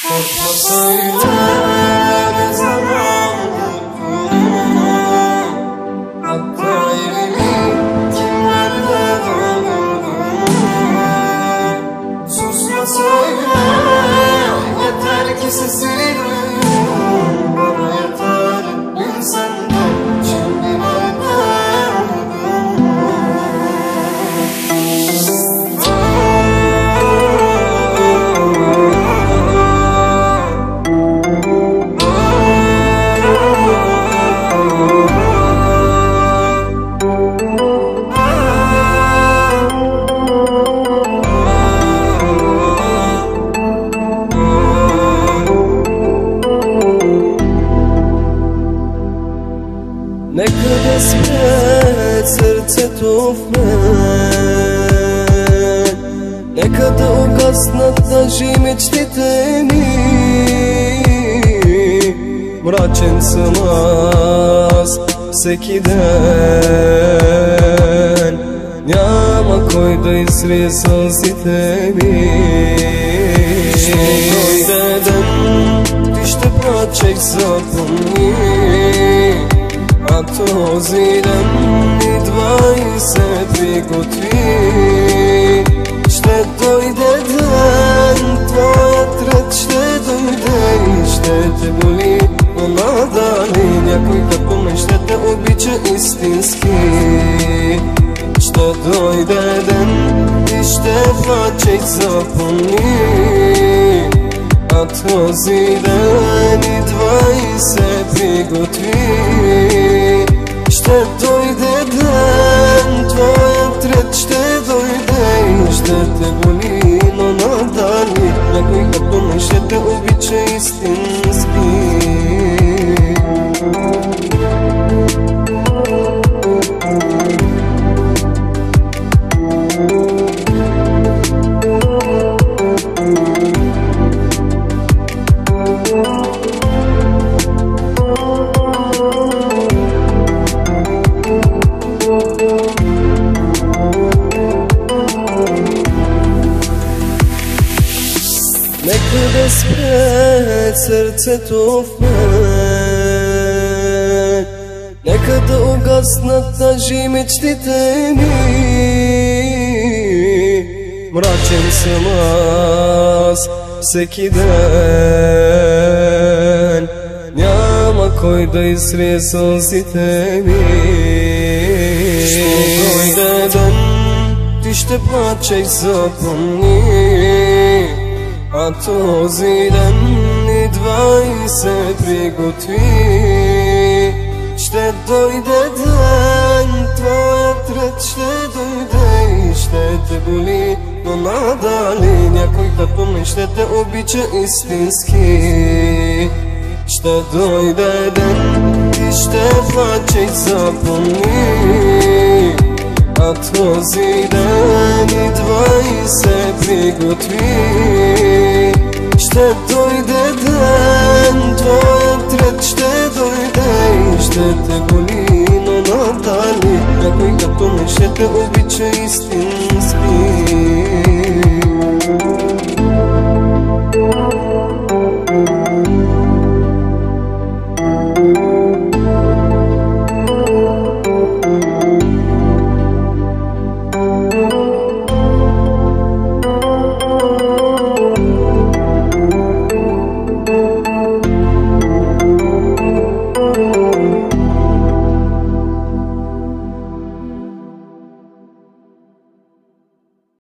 Korkma söyle ne zaman vurduğunu, hatta evimi kimlerle doldurduğunu. Susma söyle yeter ki sesini duyayım. Bana yeter bilsen de şimdi nerede olduğunu. Ne kadar esmet srce tu v men, nekada ugasnat laži mečtite mi. Mračen sam аз всеки ден, няма кой да изтрие сълзите ми. Ще дойде ден, ти ще плачеш, запомни, а този ден идва и се приготви. Ще дойде ден, твоят ред ще дойде и ще те боли, но надали някой като мен ще те обича истински. Ще дойде ден и ще плачеш, запомни, а този ден идва и се приготви. Ще дойде ден, твоят ред ще дойде и ще те боли, но надали някой като мен ще те обича истински. Нека да спре сърцето в мен, нека да угаснат даже мечтите ми. Мрачен съм аз всеки ден, няма кой да изтрие сълзите ми. Ще дойде ден, ти ще плачеш, запомни, а този ден идва и се приготви. Ще дойде ден, твоят ред ще дойде и ще те боли, но надали някой като мен ще те обича истински. Ще дойде ден и ще плачеш, запомни, а този ден идва и се приготви. Ще дойде ден, твоят ред ще дойде и ще те боли, но надали някой като мен ще те обича истински.